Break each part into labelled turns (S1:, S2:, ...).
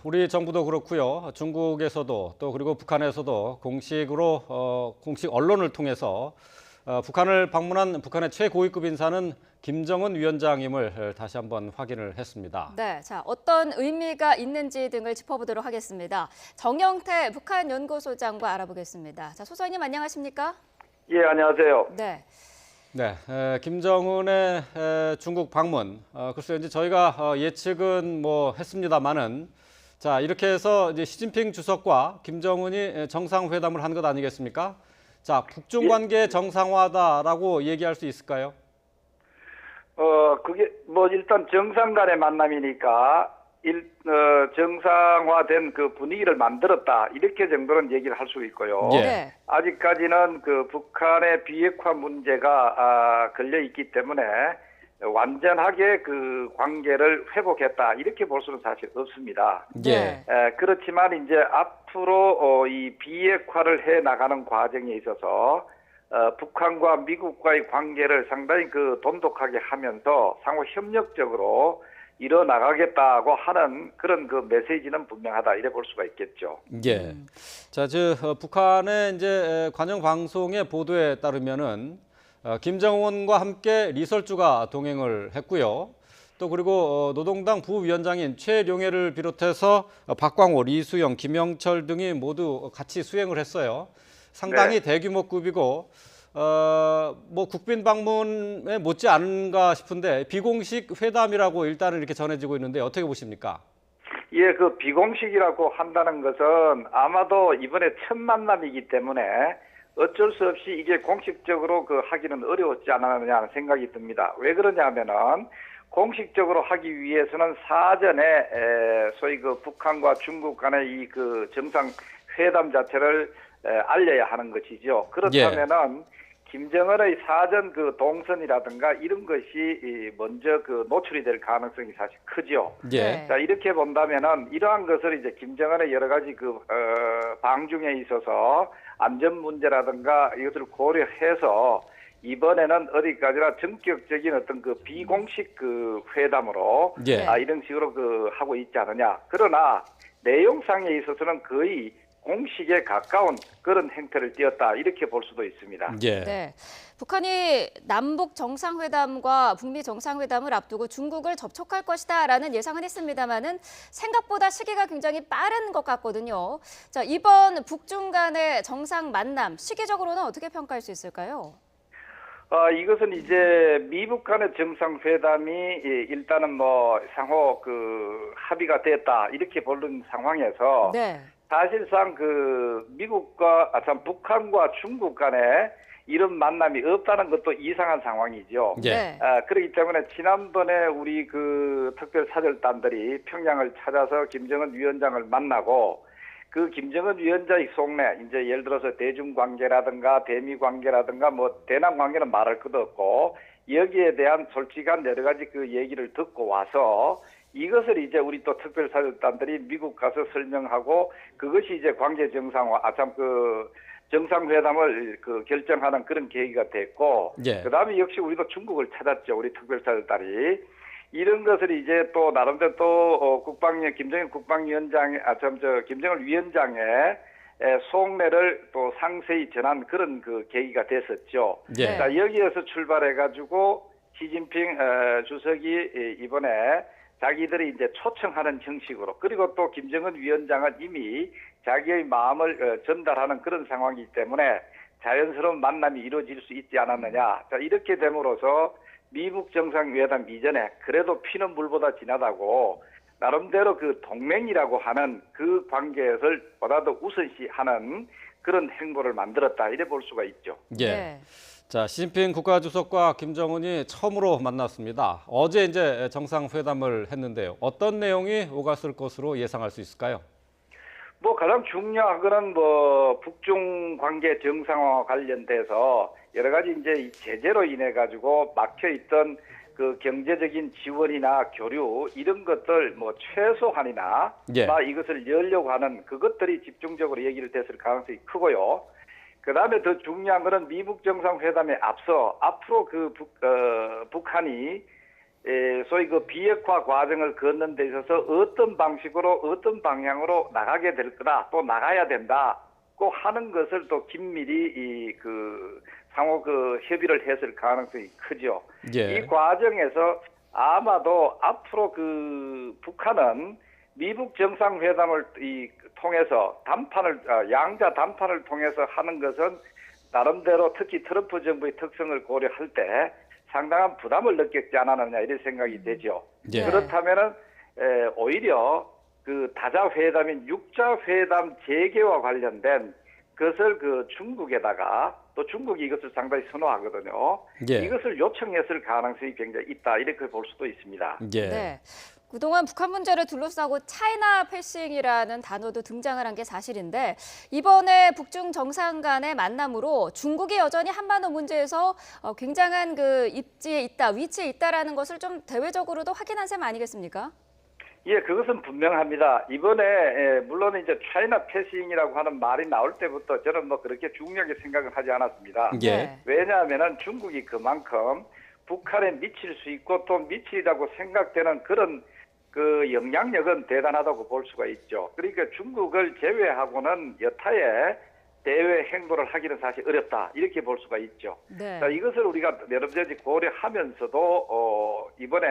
S1: 우리 정부도 그렇고요. 중국에서도 또 그리고 북한에서도 공식 언론을 통해서 북한을 방문한 북한의 최고위급 인사는 김정은 위원장임을 다시 한번 확인을 했습니다.
S2: 네, 자, 어떤 의미가 있는지 등을 짚어보도록 하겠습니다. 정영태 북한 연구소장과 알아보겠습니다. 자, 소장님 안녕하십니까?
S3: 예, 안녕하세요.
S2: 네.
S1: 네, 김정은의 중국 방문. 글쎄요, 이제 저희가 예측은 뭐 했습니다만은 자, 이렇게 해서 이제 시진핑 주석과 김정은이 정상회담을 한 것 아니겠습니까? 자, 북중 관계 정상화다라고 얘기할 수 있을까요?
S3: 그게 뭐 일단 정상 간의 만남이니까 정상화된 그 분위기를 만들었다. 이렇게 정도는 얘기를 할 수 있고요.
S1: 예.
S2: 네.
S3: 아직까지는 그 북한의 비핵화 문제가 걸려 있기 때문에 완전하게 그 관계를 회복했다. 이렇게 볼 수는 사실 없습니다.
S1: 예.
S3: 그렇지만 이제 앞으로 이 비핵화를 해 나가는 과정에 있어서 북한과 미국과의 관계를 상당히 그 돈독하게 하면서 상호 협력적으로 이뤄나가겠다고 하는 그런 그 메시지는 분명하다 이래 볼 수가 있겠죠.
S1: 예. 자, 북한의 이제 관영 방송의 보도에 따르면은 김정은과 함께 리설주가 동행을 했고요. 또 그리고 노동당 부위원장인 최룡해를 비롯해서 박광호, 리수영, 김영철 등이 모두 같이 수행을 했어요. 상당히
S3: 네.
S1: 대규모급이고 뭐 국빈 방문에 못지 않은가 싶은데 비공식 회담이라고 일단은 이렇게 전해지고 있는데 어떻게 보십니까?
S3: 예, 그 비공식이라고 한다는 것은 아마도 이번에 첫 만남이기 때문에 어쩔 수 없이 이게 공식적으로 그 하기는 어려웠지 않았느냐 하는 생각이 듭니다. 왜 그러냐면은 공식적으로 하기 위해서는 사전에 소위 그 북한과 중국 간의 이 그 정상 회담 자체를 알려야 하는 것이죠. 그렇다면은 김정은의 사전 그 동선이라든가 이런 것이 먼저 그 노출이 될 가능성이 사실 크죠.
S1: 예.
S3: 자, 이렇게 본다면은 이러한 것을 이제 김정은의 여러 가지 그 방중에 있어서 안전 문제라든가 이것을 고려해서 이번에는 어디까지나 전격적인 어떤 그 비공식 그 회담으로
S1: 예.
S3: 이런 식으로 그 하고 있지 않느냐. 그러나 내용상에 있어서는 거의 공식에 가까운 그런 행태를 띄었다 이렇게 볼 수도 있습니다.
S1: 예.
S2: 네. 북한이 남북 정상회담과 북미 정상회담을 앞두고 중국을 접촉할 것이다라는 예상은 했습니다만은 생각보다 시기가 굉장히 빠른 것 같거든요. 자, 이번 북중 간의 정상 만남 시기적으로는 어떻게 평가할 수 있을까요?
S3: 이것은 이제 미북 간의 정상회담이 일단은 뭐 상호 그 합의가 됐다 이렇게 보는 상황에서
S2: 네.
S3: 사실상 그 북한과 중국 간에 이런 만남이 없다는 것도 이상한 상황이죠.
S1: 예.
S2: 네.
S3: 그렇기 때문에 지난번에 우리 그 특별 사절단들이 평양을 찾아서 김정은 위원장을 만나고 그 김정은 위원장의 속내 이제 예를 들어서 대중 관계라든가 대미 관계라든가 뭐 대남 관계는 말할 것도 없고 여기에 대한 솔직한 여러 가지 그 얘기를 듣고 와서 이것을 이제 우리 또 특별사절단들이 미국 가서 설명하고 그것이 이제 관계 정상화, 정상회담을 그 결정하는 그런 계기가 됐고,
S1: 예.
S3: 그 다음에 역시 우리도 중국을 찾았죠. 우리 특별사절단이. 이런 것을 이제 또 나름대로 또 김정일 국방위원장, 김정일 위원장의 속내를 또 상세히 전한 그런 그 계기가 됐었죠.
S1: 예.
S3: 자, 여기에서 출발해가지고 시진핑 주석이 이번에 자기들이 이제 초청하는 형식으로 그리고 또 김정은 위원장은 이미 자기의 마음을 전달하는 그런 상황이기 때문에 자연스러운 만남이 이루어질 수 있지 않았느냐. 자, 이렇게 됨으로써 미북 정상회담 이전에 그래도 피는 물보다 진하다고 나름대로 그 동맹이라고 하는 그 관계를 보다 더 우선시하는 그런 행보를 만들었다 이래 볼 수가 있죠.
S1: 예.
S2: 네.
S1: 자, 시진핑 국가주석과 김정은이 처음으로 만났습니다. 어제 이제 정상회담을 했는데요. 어떤 내용이 오갔을 것으로 예상할 수 있을까요?
S3: 뭐 가장 중요한 거는 뭐 북중 관계 정상화와 관련돼서 여러 가지 이제 제재로 인해 가지고 막혀 있던 그 경제적인 지원이나 교류 이런 것들 뭐 최소한이나
S1: 예.
S3: 이것을 열려고 하는 그것들이 집중적으로 얘기를 됐을 가능성이 크고요. 그다음에 더 중요한 거는 미북 정상회담에 앞서 앞으로 그 북한이 소위 그 비핵화 과정을 걷는 데 있어서 어떤 방식으로 어떤 방향으로 나가게 될 거다, 또 나가야 된다고 하는 것을 또 긴밀히 상호 협의를 했을 가능성이 크죠.
S1: 예.
S3: 이 과정에서 아마도 앞으로 북한은 미북 정상회담을 통해서 양자 담판을 통해서 하는 것은 나름대로 특히 트럼프 정부의 특성을 고려할 때 상당한 부담을 느꼈지 않았느냐 이런 생각이 되죠.
S1: 예.
S3: 그렇다면은 오히려 다자 회담인 육자 회담 재개와 관련된 것을 중국에다가, 또 중국이 이것을 상당히 선호하거든요.
S1: 예.
S3: 이것을 요청했을 가능성이 굉장히 있다, 이렇게 볼 수도 있습니다.
S1: 예.
S2: 네. 그동안 북한 문제를 둘러싸고 차이나 패싱이라는 단어도 등장을 한 게 사실인데, 이번에 북중 정상 간의 만남으로 중국이 여전히 한반도 문제에서 굉장한 입지에 있다, 위치에 있다라는 것을 좀 대외적으로도 확인한 셈 아니겠습니까?
S3: 예, 그것은 분명합니다. 이번에 물론 이제 차이나 패싱이라고 하는 말이 나올 때부터 저는 그렇게 중요하게 생각을 하지 않았습니다.
S1: 예.
S2: 네.
S3: 왜냐하면은 중국이 그만큼 북한에 미칠 수 있고 또 미치라고 생각되는 그런 영향력은 대단하다고 볼 수가 있죠. 그러니까 중국을 제외하고는 여타의 대외 행보를 하기는 사실 어렵다, 이렇게 볼 수가 있죠.
S2: 네.
S3: 자, 이것을 우리가 여러 가지 고려하면서도 이번에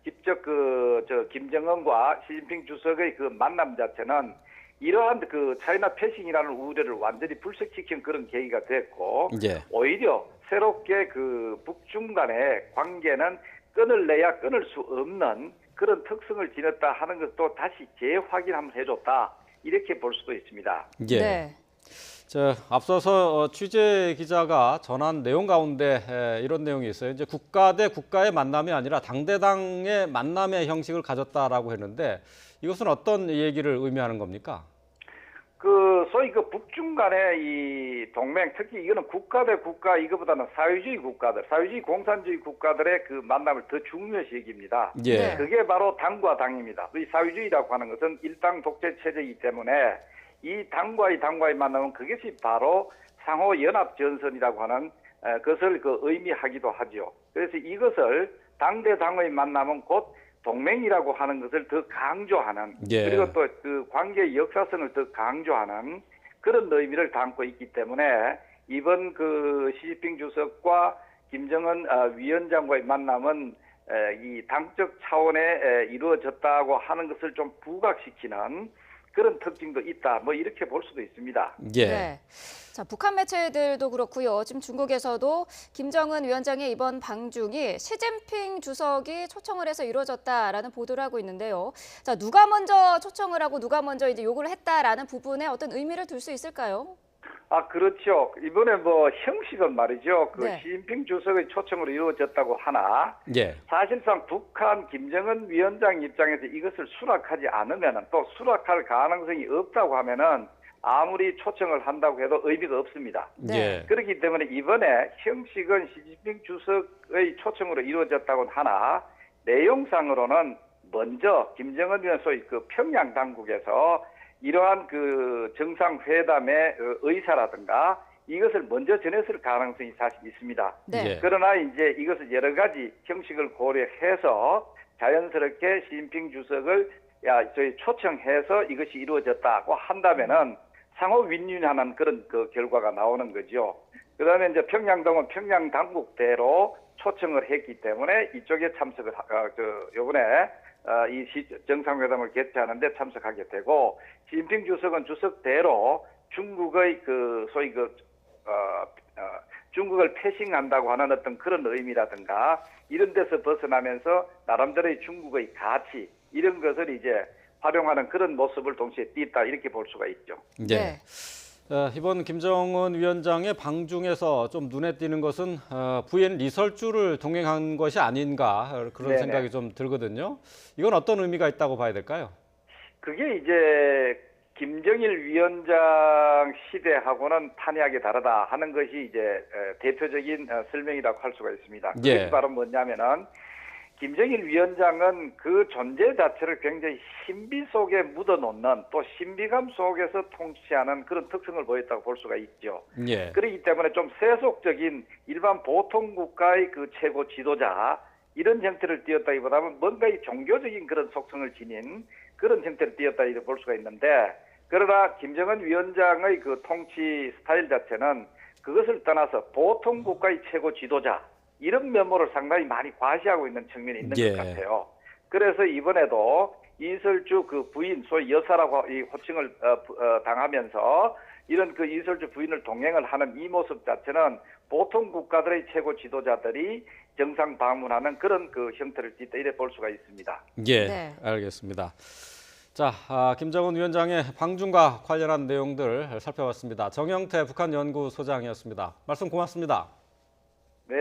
S3: 직접 김정은과 시진핑 주석의 만남 자체는 이러한 차이나 패싱이라는 우려를 완전히 불식시킨 그런 계기가 됐고,
S1: 예.
S3: 오히려 새롭게 북중 간의 관계는 끈을 내야 끊을 수 없는 그런 특성을 지녔다 하는 것도 다시 재확인 한번 해줬다, 이렇게 볼 수도 있습니다.
S1: 예.
S2: 네.
S1: 앞서서 취재 기자가 전한 내용 가운데 이런 내용이 있어요. 이제 국가 대 국가의 만남이 아니라 당 대 당의 만남의 형식을 가졌다라고 했는데, 이것은 어떤 얘기를 의미하는 겁니까?
S3: 소위 북중 간의 이 동맹, 특히 이거는 국가 대 국가, 이거보다는 사회주의 국가들, 사회주의 공산주의 국가들의 만남을 더 중요시 여깁니다.
S1: 예.
S2: 네.
S3: 그게 바로 당과 당입니다. 이 사회주의라고 하는 것은 일당 독재 체제이기 때문에 이 당과의 만남은 그것이 바로 상호 연합 전선이라고 하는 것을 의미하기도 하죠. 그래서 이것을 당 대 당의 만남은 곧 동맹이라고 하는 것을 더 강조하는,
S1: 예.
S3: 그리고 또 관계의 역사성을 더 강조하는 그런 의미를 담고 있기 때문에 이번 시진핑 주석과 김정은 위원장과의 만남은 이 당적 차원에 이루어졌다고 하는 것을 좀 부각시키는 그런 특징도 있다, 이렇게 볼 수도 있습니다.
S1: 예.
S2: 네. 자, 북한 매체들도 그렇고요. 지금 중국에서도 김정은 위원장의 이번 방중이 시진핑 주석이 초청을 해서 이루어졌다라는 보도를 하고 있는데요. 자, 누가 먼저 초청을 하고 누가 먼저 이제 요구를 했다라는 부분에 어떤 의미를 둘 수 있을까요?
S3: 그렇죠. 이번에 형식은 말이죠.
S2: 네.
S3: 시진핑 주석의 초청으로 이루어졌다고 하나,
S1: 예.
S3: 사실상 북한 김정은 위원장 입장에서 이것을 수락하지 않으면은, 또 수락할 가능성이 없다고 하면은 아무리 초청을 한다고 해도 의미가 없습니다.
S2: 네.
S1: 예.
S3: 그렇기 때문에 이번에 형식은 시진핑 주석의 초청으로 이루어졌다고 하나, 내용상으로는 먼저 김정은 위원 소위 평양 당국에서 이러한 정상회담의 의사라든가 이것을 먼저 전했을 가능성이 사실 있습니다.
S2: 네.
S1: 예.
S3: 그러나 이제 이것을 여러 가지 형식을 고려해서 자연스럽게 시진핑 주석을 저희 초청해서 이것이 이루어졌다고 한다면은 상호 윈윈하는 그런 결과가 나오는 거죠. 그다음에 이제 평양동은 평양 당국대로 초청을 했기 때문에 이쪽에 참석을 요번에 이 정상회담을 개최하는데 참석하게 되고, 시진핑 주석은 주석대로 중국의 소위 중국을 패싱한다고 하는 어떤 그런 의미라든가 이런 데서 벗어나면서 나름대로의 중국의 가치, 이런 것을 이제 활용하는 그런 모습을 동시에 띄었다, 이렇게 볼 수가 있죠.
S1: 예.
S2: 네.
S1: 이번 김정은 위원장의 방중에서 좀 눈에 띄는 것은 부인 리설주를 동행한 것이 아닌가, 그런
S3: 네네.
S1: 생각이 좀 들거든요. 이건 어떤 의미가 있다고 봐야 될까요?
S3: 그게 이제 김정일 위원장 시대하고는 판이하게 다르다 하는 것이 이제 대표적인 설명이라고 할 수가 있습니다. 그것이
S1: 예.
S3: 바로 뭐냐면은 김정일 위원장은 그 존재 자체를 굉장히 신비 속에 묻어놓는, 또 신비감 속에서 통치하는 그런 특성을 보였다고 볼 수가 있죠.
S1: 예.
S3: 그렇기 때문에 좀 세속적인 일반 보통 국가의 최고 지도자, 이런 형태를 띄었다기보다는 뭔가 이 종교적인 그런 속성을 지닌 그런 형태를 띄었다 이렇게 볼 수가 있는데, 그러나 김정은 위원장의 그 통치 스타일 자체는 그것을 떠나서 보통 국가의 최고 지도자 이런 면모를 상당히 많이 과시하고 있는 측면이 있는
S1: 예.
S3: 것 같아요. 그래서 이번에도 이설주 그 부인, 소위 여사라고 이 호칭을 당하면서 이런 그 이설주 부인을 동행을 하는 이 모습 자체는 보통 국가들의 최고 지도자들이 정상 방문하는 그런 그 형태를 띠다 이래 볼 수가 있습니다.
S1: 예,
S2: 네.
S1: 알겠습니다. 자, 김정은 위원장의 방중과 관련한 내용들 살펴봤습니다. 정영태 북한 연구소장이었습니다. 말씀 고맙습니다.
S3: 네.